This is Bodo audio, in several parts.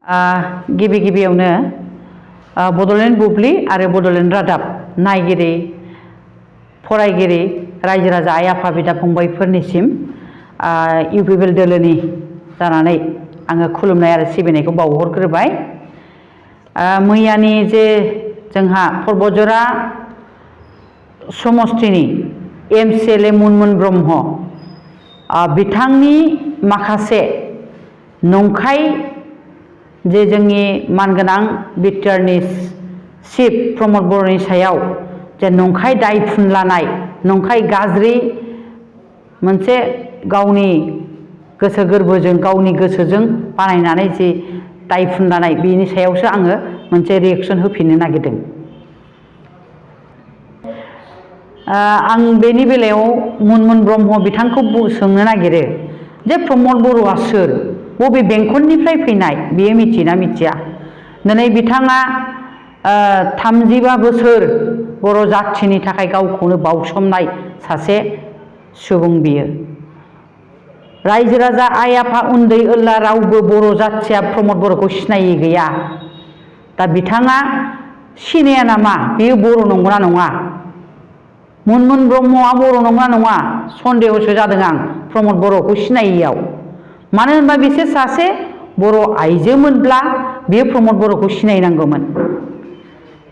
गिबि गिबियावनो बड'लेण्ड बुब्लि आरो बड'लेण्ड रादाब नायगिरि फरायगिरि रायजो राजा आइ आफा बिदा फंबायफोरनिसिम इउपिपिएल दोलोनि जानानै आङो खुलुमनाय आरो सिबिनायखौ बावहरग्रोबाय। मैयानि जे जोंहा पर्बतजरा समस्तिनि एमसिएलए मुनमुन ब्रह्म बिथांनि माखासे नंखाय जे जोंनि मानगोनां बिटिआरनि चिफ प्रमद बर'नि सायाव जे नंखाय दाय फुनलानाय नंखाय गाज्रि मोनसे गावनि गोसो गोरबोजों गावनि गोसोजों बानायनानै जे दाय फुनलानाय बेनि सायावसो आङो मोनसे रिएक्सन होफिननो नागिरदों। आं बेनि बेलायाव मुनमुन ब्रह्म बिथांखौ सोंनो नागिरो जे प्रमद बर'आ सोर, बबे बेंखननिफ्राय फैनाय बियो मिथियोना मिथिया? दिनै बिथाङा 35 बोसोर बर' जाथिनि थाखाय गावखौनो बाउसोमनाय सासे सुबुं बियो। रायजो राजा आइ आफा उन्दै ओला रावबो बर' जाथिया प्रमद बर'खौ सिनायै गैया। दा बिथाङा सिनाया नामा बेयो बर' नंगौना नङा? मुनमुन ब्रह्मआ बर' नंगौना नङा सन्देहसो जादों आं प्रमद बर'खौ सिनायैयाव। मानो होनबा बिसोर सासे बर' आइजोमोनब्ला बियो प्रमद बर'खौ सिनायनांगौमोन।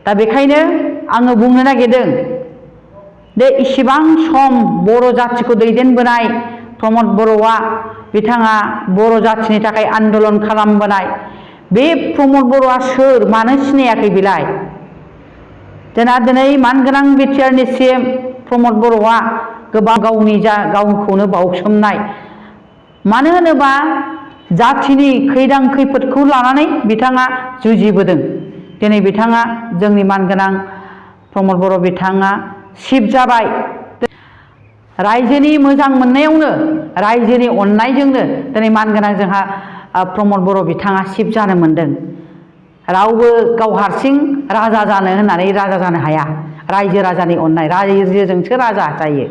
दा बेखायनो आङो बुंनो नागिरदों दे इसिबां सम बर' जाथिखौ दैदेनबोनाय प्रमद बर'आ बिथाङा बर' जाथिनि थाखाय आन्दलन खालामबोनाय बे प्रमद बर'आ सोर, मानो सिनायाखै बेलाय? जोंहा दिनै मानगोनां बिटिआरनि चिफ प्रमद बर'आ गोबां गावखौनो बाउसोमनाय। मानो होनोबा जाथिनि खैदां खैफोदखौ लानानै बिथाङा जुजिबोदों। दिनै बिथाङा जोंनि मानगोनां प्रमद बर' बिथाङा चिफ जाबाय। रायजोनि मोजां मोननायावनो रायजोनि अननायजोंनो दिनै मानगोनां जोंहा प्रमद बर' बिथाङा चिफ जानो मोनदों। रावबो गाव हारसिं राजा जानो होननानै राजा जानो हाया। रायजो राजानि अननाय, रायजोजोंसो राजा जायो।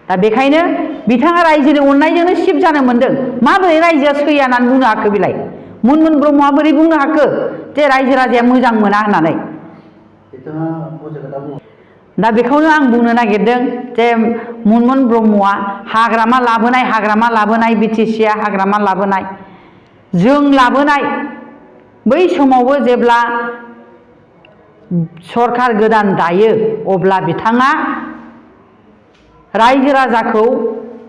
दा बेखायनो बिथाङा रायजोनि अननायजोंनो चिफ जानो मोनदों। माबोरै रायजोआ सैया होननानै बुंनो हाखो बेलाय? मुनमुन ब्रह्मआ बोरै बुंनो हाखो जे रायजो राजाया मोजां मोना होननानै? दा बेखौनो आं बुंनो नागिरदों जे मुनमुन ब्रह्मआ हाग्रामा लाबोनाय बिटिसिआ हाग्रामा लाबोनाय जों लाबोनाय बै समावबो जेब्ला सरखार गोदान दायो अब्ला बिथाङा रायजो राजाखौ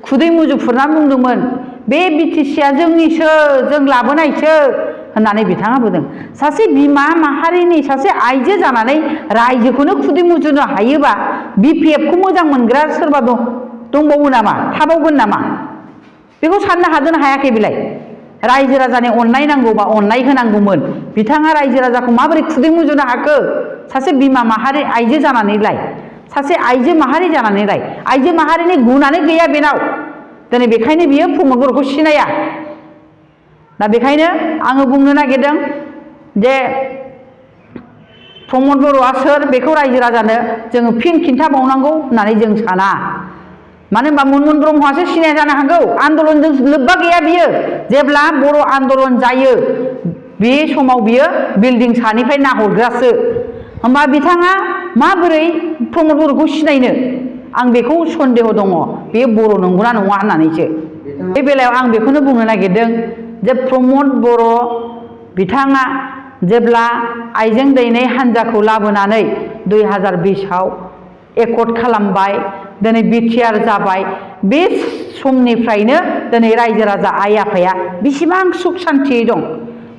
खुदै मुजुफुरना बुंदोंमोन बे बिटिसिआ जोंनिसो, जों लाबोनायसो होननानै बिथाङा बुंदों। सासे बिमा माहारिनि सासे आइजो जानानै रायजोखौनो खुदै मुजुनो हायोबा बिपिएफखौ मोजां मोनग्रा सोरबा दंबावो नामा, थाबावगोन नामा? बेखौ साननो हादोंना हायाखै बेलाय? रायजो राजानि अननाय नांगौबा अननाय होनांगौमोन। बिथाङा रायजो राजाखौ माबोरै खुदै मुजुनो हाखो? सासे बिमा माहारि आइजो जानानैलाय, सासे आइजो माहारि जानानैलाय, आइजो माहारिनि गुनानो गैया बेनाव। दिनै बेखायनो बियो प्रमद बर'खौ सिनाया। दा बेखायनो आङो बुंनो नागिरदों जे प्रमद बर'आ सोर बेखौ रायजो राजानो जोङो फिन खिन्थाबावनांगौ होननानै जों साना। मानो होनबा मुनमुन ब्रह्मआसो सिनाया जानो हागौ। आन्दलनजों लोब्बा गैया बियो। जेब्ला बर' आन्दलन जायो बे समाव बियो बिल्डिं सानिफ्राय नाहरग्रासो। होमबा बिथाङा माबोरै प्रमद बर'खौ सिनायनो? आं बेखौ सन्देह दङ बेयो बर' नंगौना नङा होननानैसो। बे बेलायाव आं बेखौनो बुंनो नागिरदों जे प्रमद बर' बिथाङा जेब्ला आइजें दैनाय हान्जाखौ लाबोनानै 2020आव एकर्ड खालामबाय, दिनै बिटिआर जाबाय, बे समनिफ्रायनो दिनै रायजो राजा आइ आफाया बेसेबां सुख सान्थियै दं।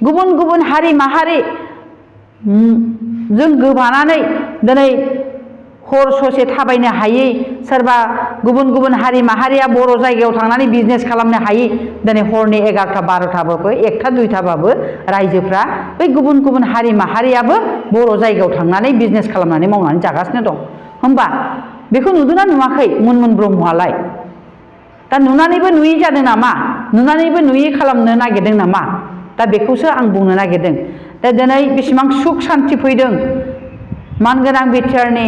गुबुन गुबुन हारि माहारि जों गोबानानै दिनै हर ससे थाबायनो हायै, सोरबा गुबुन गुबुन हारि माहारिया बर' जायगायाव थांनानै बिजनेस खालामनो हायै, दिनै हरनि 11टा 12टाबाबो 1टा 2टाबाबो रायजोफ्रा बै गुबुन गुबुन हारि माहारियाबो बर' जायगायाव थांनानै बिजनेस खालामनानै मावनानै जागासिनो दं। होमबा बेखौ नुदोंना नुवाखै मुनमुन ब्रह्मआलाय? दा नुनानैबो नुयै जादों नामा? नुनानैबो नुयै खालामनो नागिरदों नामा? दा बेखौसो आं बुंनो नागिरदों। दा दिनै बेसेबां सुख सान्थि फैदों मानगोनां बिटिआरनि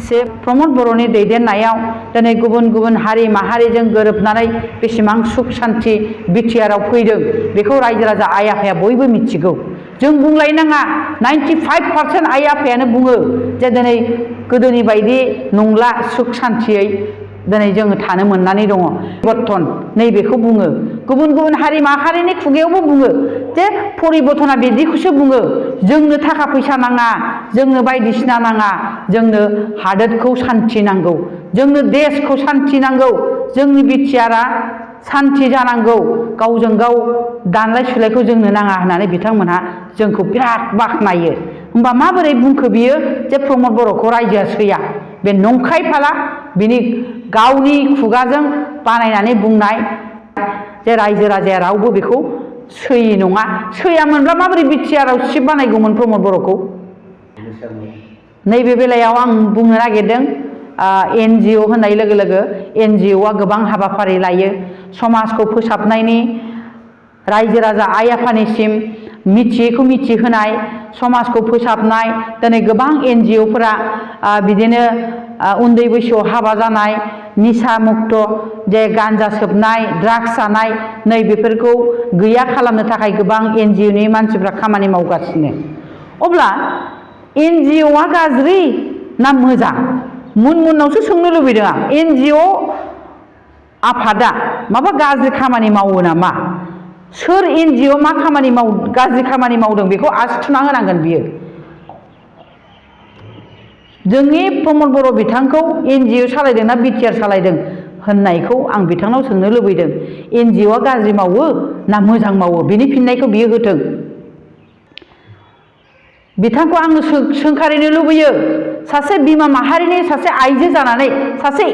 चिफ प्रमद बर'नि दैदेननायाव। दिनै गुबुन गुबुन हारि माहारिजों गोरोबनानै बेसेबां सुख सान्थि बिटिआरआव फैदों बेखौ रायजो राजा आइ आफाया बयबो मिथिगौ। जों बुंलायनाङा 95% आइ आफायानो बुङो जे दिनै गोदोनि बायदि नंला सुख सान्थियै दिनै जोङो थानो मोननानै दङ परिबर्तन नैबेखौ बुङो गुबुन गुबुन हारि माहारिनि खुगायावबो बुङो जे परिबर्तना बिदिखौसो बुङो जोंनो थाखा फैसा नाङा जोंनो बायदिसिना नाङा जोंनो हादोरखौ सान्थि नांगौ जोंनो देशखौ सान्थि नांगौ जोंनि बिटिआरआ सान्थि जानांगौ गावजों गाव दानलाय सुलायखौ जोंनो नाङा होननानै बिथांमोनहा जोंखौ बिराद बाख्नायो होमबा माबोरै बुंखो बियो जे प्रमद बर'खौ रायजोआ सैया बे नंखाय फाला बिनि गावनि खुगाजों बानायनानै बुंनाय जे रायजो राजाया रावबो बेखौ सैयि नङा सैयामोनब्ला माबोरै बिटिआरआव सिट बानायगौमोन प्रमद बर'खौ नैबे बेलायाव आं बुंनो नागिरदों NGO होननाय लोगो लोगो NGOआ गोबां हाबाफारि लायो समाजखौ फोसाबनायनि रायजो राजा आइ आफानिसिम मिथियैखौ मिथिहोनाय समाजखौ फोसाबनाय दिनै गोबां NGOफोरा बिदिनो उन्दै बैसोआव हाबा जानाय निसा मुक्त जे गान्जा सोबनाय ड्राग्स जानाय नै बेफोरखौ गैया खालामनो थाखाय गोबां NGOनि मानसिफ्रा खामानि मावगासिनो अब्ला NGOआ गाज्रि ना मोजां मुनमुनावसो सोंनो लुबैदों आं NGO आफादा माबा गाज्रि खामानि मावो नामा सोर NGO मा खामानि गाज्रि खामानि मावदों बेखौ आसि थुना होनांगोन बियो जोंनि प्रमद बर' बिथांखौ NGO सालायदों ना बिटिआर सालायदों होननायखौ आं बिथांनाव सोंनो लुबैदों NGOआ गाज्रि मावो ना मोजां मावो बिनि फिननायखौ बियो होथों बिथांखौ आङो सोंखारिनो लुबैयो सासे बिमा माहारिनि सासे आइजो जानानै सासे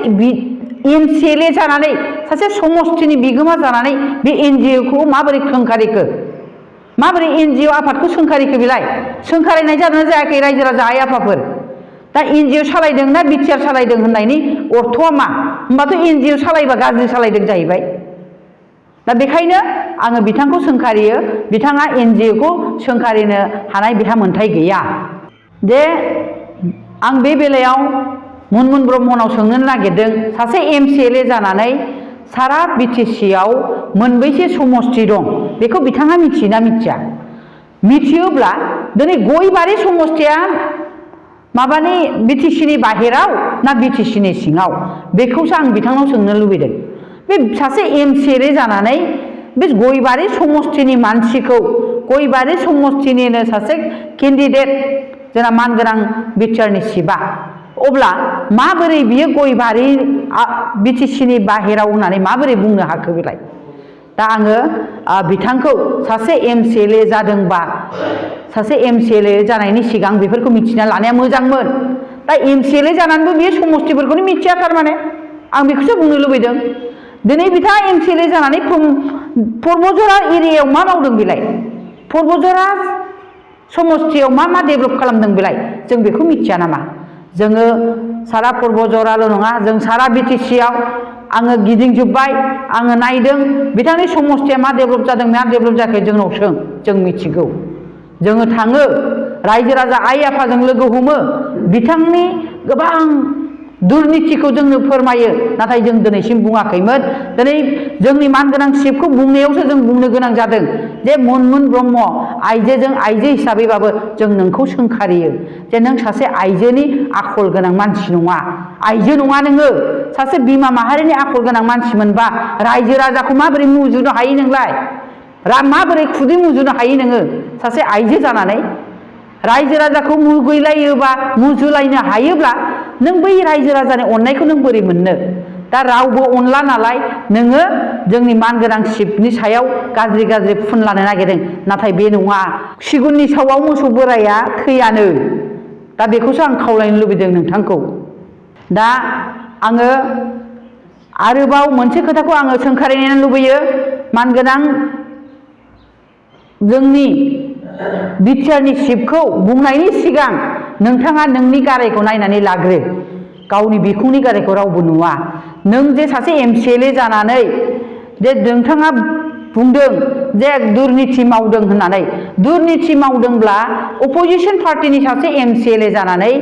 MCLA जानानै सासे समष्टिनि बिगोमा जानानै बे NGOखौ माबोरै सोंखारिखो माबोरै NGO आफादखौ सोंखारिखो बेलाय सोंखारिनाय जादोंना जायाखै रायजो राजा आइ आफाफोर दा NGO सालायदों ना बिटिआर सालायदों होननायनि अर्थआ मा होमबाथ' NGO सालायबा गाज्रि सालायदों जाहैबाय दा बेखायनो आङो बिथांखौ सोंखारियो बिथाङा NGOखौ सोंखारिनो हानाय बिहा मोन्थाय गैया जे आं बे बेलायाव मुनमुन ब्रह्मनाव सोंनो नागिरदों सासे MCLA जानानै सारा BTCआव मोनबैसे समष्टि दं बेखौ बिथाङा मिथियोना मिथिया मिथियोब्ला दिनै गयबारि समष्टिया माबानि BTCनि बाहेराव ना BTCनि सिङाव बेखौसो आं बिथांनाव सोंनो लुबैदों बे सासे MCLA जानानै बे गयबारि समष्टिनि मानसिखौ गयबारि समष्टिनिनो सासे केन्डिडेट जोंना मानगोनां बिटिआरनि सिबा अब्ला माबोरै बियो गयबारि BTCनि बाहेराव होननानै माबोरै बुंनो हाखो बेलाय दा आङो बिथांखौ सासे MCLA जादोंबा सासे MCLA जानायनि सिगां बेफोरखौ मिथिना लानाया मोजांमोन दा MCLA जानानैबो बियो समष्टिफोरखौनो मिथिया थारमाने आं बेखौसो बुंनो लुबैदों दिनै बिथाङा MCLA जानानै पर्बजरा एरियायाव मा मावदों बेलाय पर्बजरा समष्टियाव मा डेभेलप खालामदों बेलाय जों बेखौ मिथिया नामा जोङो सारा पर्बजराल' नङा जों सारा BTCआव आङो गिदिंजोब्बाय आङो नायदों बिथांनि समष्टिया मा डेभेलप जादों मा डेभेलप जायाखै जोंनाव सों जों मिथिगौ जोङो थाङो रायजो राजा आइ आफाजों लोगो हमो बिथांनि गोबां दुर्नितिखौ जोंनो फोरमायो नाथाय जों दिनैसिम बुङाखैमोन दिनै जोंनि मानगोनां चिफखौ बुंनायावसो जों बुंनो गोनां जादों जे मुनमुन ब्रह्म आइजोजों आइजो हिसाबैबाबो जों नोंखौ सोंखारियो जे नों सासे आइजोनि आखल गोनां मानसि नङा आइजो नङा नोङो सासे बिमा माहारिनि आखल गोनां मानसिमोनबा रायजो राजाखौ माबोरै मुजुनो हायो नोंलाय माबोरै खुदै मुजुनो हायो नोङो सासे आइजो जानानै रायजो राजाखौ मुगैलायोबा मुजुलायनो हायोब्ला नों बै रायजो राजानि अननायखौ नों बोरै मोननो दा रावबो अनला नालाय नोङो जोंनि मानगोनां चिफनि सायाव गाज्रि गाज्रि फुनलानो नागिरदों नाथाय बे नङा सिगुननि सावआव मोसौ बोराया थैयानो दा बेखौसो आं खावलायनो लुबैदों नोंथांखौ दा आङो आरोबाव मोनसे खोथाखौ आङो सोंखारिनो लुबैयो मानगोनां जोंनि बिटिआरनि चिफखौ बुंनायनि सिगां नोंथाङा नोंनि गारायखौ नायनानै लाग्रो गावनि बिखुंनि गारायखौ रावबो नुवा नों जे सासे MCLA जानानै जे नोंथाङा बुंदों जे दुर्नीति मावदों होननानै दुर्नीति मावदोंब्ला अपोजिशन पार्टीनि सासे एमसिएलए जानानै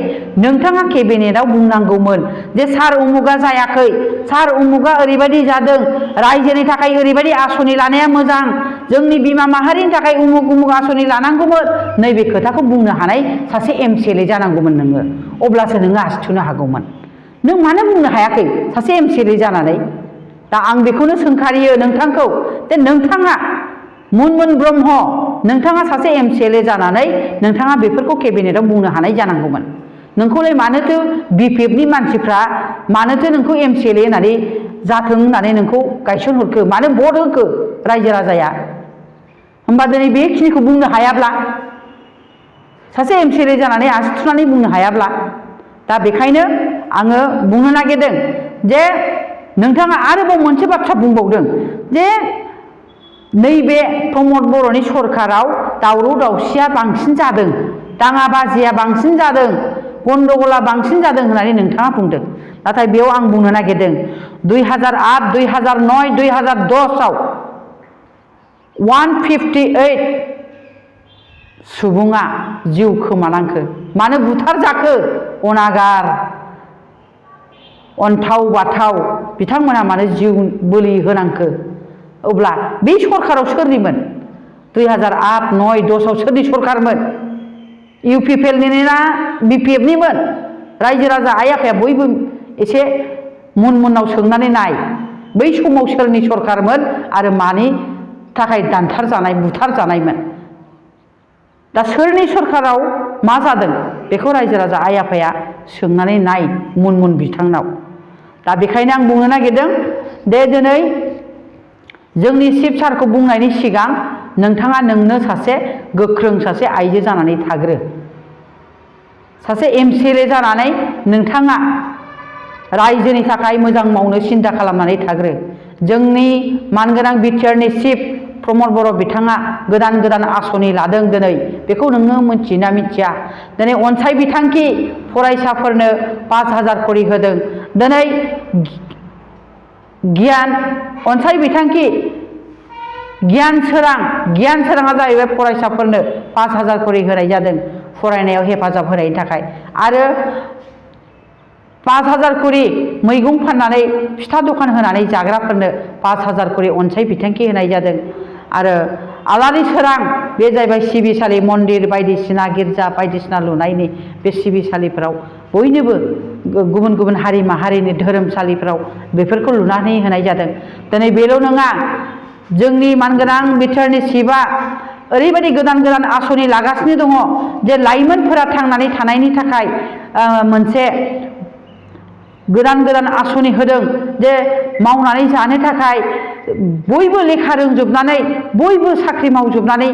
नोंथाङा केबिनेटआव बुंनांगौमोन जे सार उमुगा जायाखै सार उमुगा ओरैबायदि जादों रायजोनि थाखाय ओरैबायदि आसनि लानाया मोजां जोंनि बिमा माहारिनि थाखाय उमुग उमुग आसनि लानांगौमोन नैबे खोथाखौ बुंनो हानाय सासे एमसिएलए जानांगौमोन नोङो अब्लासो नोङो आसि थुनो हागौमोन नों मानो बुंनो हायाखै सासे एमसिएलए जानानै दा आं बेखौनो सोंखारियो नोंथांखौ जे नोंथाङा मुनमुन ब्रह्म नोंथाङा सासे एमसिएलए जानानै नोंथाङा बेफोरखौ केबिनेटआव बुंनो हानाय जानांगौमोन नोंखौलाय मानोथो बिपिएफनि मानसिफ्रा मानोथो नोंखौ एमसिएलए होननानै जाथों होननानै नोंखौ गायसनहरखो मानो भट होखो रायजो राजाया होमबा दिनै बेखिनिखौ बुंनो हायाब्ला सासे एमसिएलए जानानै आसि थुनानै बुंनो हायाब्ला दा बेखायनो आङो बुंनो नागिरदों जे नोंथाङा आरोबाव मोनसे बाथ्रा बुंबावदों जे नैबे प्रमद बर'नि सरकाराव दावराव दावसिया बांसिन जादों दाङाबाजिया बांसिन जादों गन्डगला बांसिन जादों होननानै नोंथाङा बुंदों नाथाय बेयाव आं बुंनो नागिरदों 2008 2009 2010 आव 158 सुबुङा जिउ खोमानांखो मानो बुथारजाखो अनागार अन्थाव बाथाव बिथांमोना मानो जिउ बोलि होनांखो अब्ला बे सरकाराव सोरनिमोन 2008 9 10 आव सोरनि सरकारमोन इउपिपिएलनि ना बिपिएफनिमोन रायजो राजा आइ आफाया बयबो एसे मुनमुनाव सोंनानै नाय बै समाव सोरनि सरकारमोन आरो मानि थाखाय दानथार जानाय बुथार जानायमोन दा सोरनि सरकाराव मा जादों बेखौ रायजो राजा आइ आफाया सोंनानै नाय मुनमुन बिथांनाव दा बेखायनो आं बुंनो नागिरदों दे दिनै जोंनि चिफ सारखौ बुंनायनि सिगां नोंथाङा नोंनो सासे गोख्रों सासे आइजो जानानै थाग्रो सासे एमसिएलए जानानै नोंथाङा रायजोनि थाखाय मोजां मावनो सिन्था खालामनानै थाग्रो जोंनि मानगोनां बिटिआरनि चिफ प्रमद बर' बिथाङा गोदान गोदान आसनि लादों दिनै बेखौ नोङो मिथियोना मिथिया दिनै अनसाय बिथांखि फरायसाफोरनो 5000 करि होदों दिनै गियान अनसाय बिथांखि गियान सोराङा जाहैबाय फरायसाफोरनो 5000 करि होनाय जादों फरायनायाव हेफाजाब होनायनि थाखाय आरो 5000 करि मैगं फाननानै फिथा दखान होनानै जाग्राफोरनो 5000 करि अनसाय बिथांखि होनाय जादों आरो आलारि सोरां बे जाहैबाय सिबिसालि मन्दिर बायदिसिना गिर्जा बायदिसिना लुनायनि बे सिबिसालिफोराव बयनोबो गुबुन गुबुन हारि माहारिनि धोरोमसालिफोराव बेफोरखौ लुनानै होनाय जादों दिनै बेल' नङा जोंनि मानगोनां बिटिआरनि चिफआ ओरैबायदि गोदान गोदान आसनि लागासिनो दङ जे लाइमोनफोरा थांनानै थानायनि थाखाय मोनसे गोदान गोदान आसनि होदों जे मावनानै जानो थाखाय बयबो लेखा रोंजोबनानै बयबो साख्रि मावजोबनानै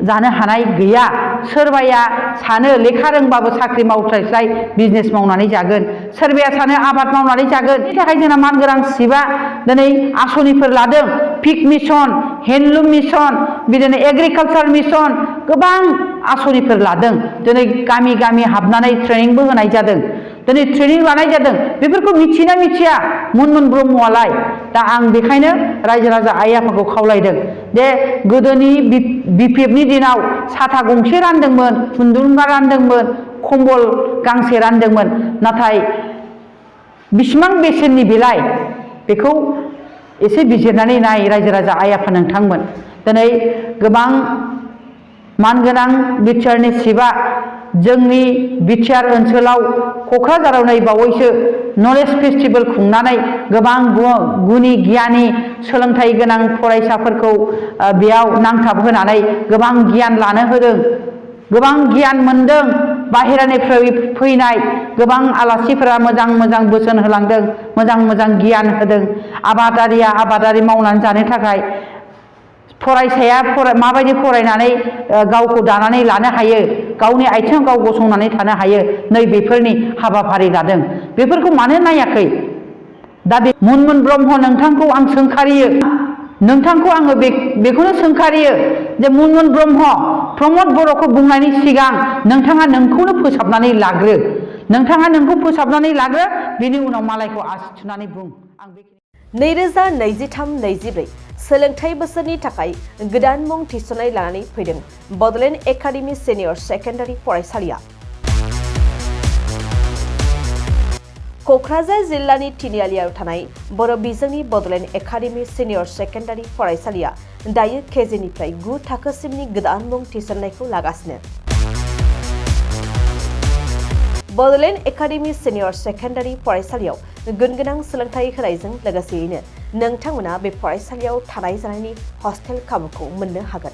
जानो हानाय गैया सोरबाया सानो लेखा रोंबाबो साख्रि मावस्लायस्लाय बिजनेस मावनानै जागोन सोरबाया सानो आबाद मावनानै जागोन बेनि थाखाय जोंना मानगोनां चिफआ दिनै आसनिफोर लादों पिक मिशन हेन्डलुम मिशन बिदिनो एग्रिकालचार मिशन गोबां आसनिफोर लादों दिनै गामि गामि हाबनानै ट्रेनिंबो होनाय जादों दिनै ट्रेनिं लानाय जादों बेफोरखौ मिथियोना मिथिया मुनमुन ब्रह्मआलाय दा आं बेखायनो रायजो राजा आइ आफाखौ खावलायदों जे गोदोनि बिपिएफनि दिनाव साथा गंसे रानदोंमोन खुन्दुंगा रानदोंमोन खम्बल गांसे रानदोंमोन नाथाय बिसिबां बेसेननि बेलाय बेखौ एसे बिजिरनानै नाय रायजो राजा आइ आफा नोंथांमोन दिनै गोबां मानगोनां बिटिआरनि चिफआ जोंनि बिटिआर ओनसोलाव क'क्राझाराव नै बावैसो नलेज फेस्टिभेल खुंनानै गोबां गुनि गियानि सोलोंथाइ गोनां फरायसाफोरखौ बेयाव नांथाब होनानै गोबां गियान लानो होदों गोबां गियान मोनदों बाहेरानिफ्राय फैनाय गोबां आलासिफोरा मोजां मोजां बोसोन होलांदों मोजां मोजां गियान होदों आबादारिया आबादारि मावनानै जानो थाखाय फरायसाया माबायदि फरायनानै गावखौ दानानै लानो हायो गावनि आथिङाव गाव गसंनानै थानो हायो नै बेफोरनि हाबाफारि लादों बेफोरखौ मानो नायाखै दा बे मुनमुन ब्रह्म नोंथांखौ आं सोंखारियो नोंथांखौ आङो बेखौनो सोंखारियो जे मुनमुन ब्रह्म प्रमद बर'खौ बुंनायनि सिगां नोंथाङा नोंखौनो फोसाबनानै लाग्रो नोंथाङा नोंखौ फोसाबनानै लाग्रो बिनि उनाव मालायखौ आसि थुनानै बुं आं 2023-24 सोलोंथाइ बोसोरनि थाखाय गोदान मुं थिसननाय लानानै फैदों बड'लेण्ड एकाडेमि सिनियर सेकेन्डारि फरायसालिया। क'क्राझार जिल्लानि तिनिआलियाव थानाय बर' बिजोंनि बड'लेण्ड एकाडेमि सिनियर सेकेन्डारि फरायसालिया दायो केजिनिफ्राय 9 थाखोसिमनि गोदान मुं थिसननायखौ लागासिनो। बड'लेण्ड एकाडेमि सिनियर सेकेन्डारि फरायसालियाव गुनगोनां सोलोंथाइ होनायजों लोगोसेयैनो नोंथांमोना बे फरायसालियाव थानाय जानायनि हस्टेल खाबुखौ मोननो हागोन।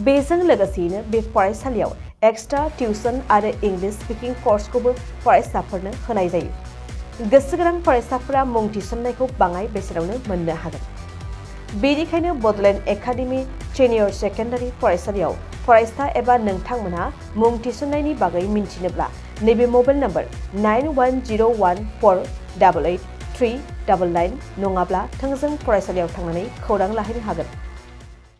बेजों लोगोसेयैनो बे फरायसालियाव एक्सट्रा टिउसन आरो इंलिश स्पिकिं कर्सखौबो फरायसाफोरनो होनाय जायो। गोसो गोनां फरायसाफोरा मुं थिसननायखौ बाङाय बेसेनावनो मोननो हागोन। बेनिखायनो बड'लेण्ड एकाडेमि सिनियर सेकेन्डारि फरायसालियाव फरायसा एबा नोंथांमोनहा मुं थिसननायनि बागै मिन्थिनोब्ला नैबे मबाइल नम्बर 9101488399 नङाब्ला थोंजों फरायसालियाव थांनानै खौरां लाहैनो हागोन।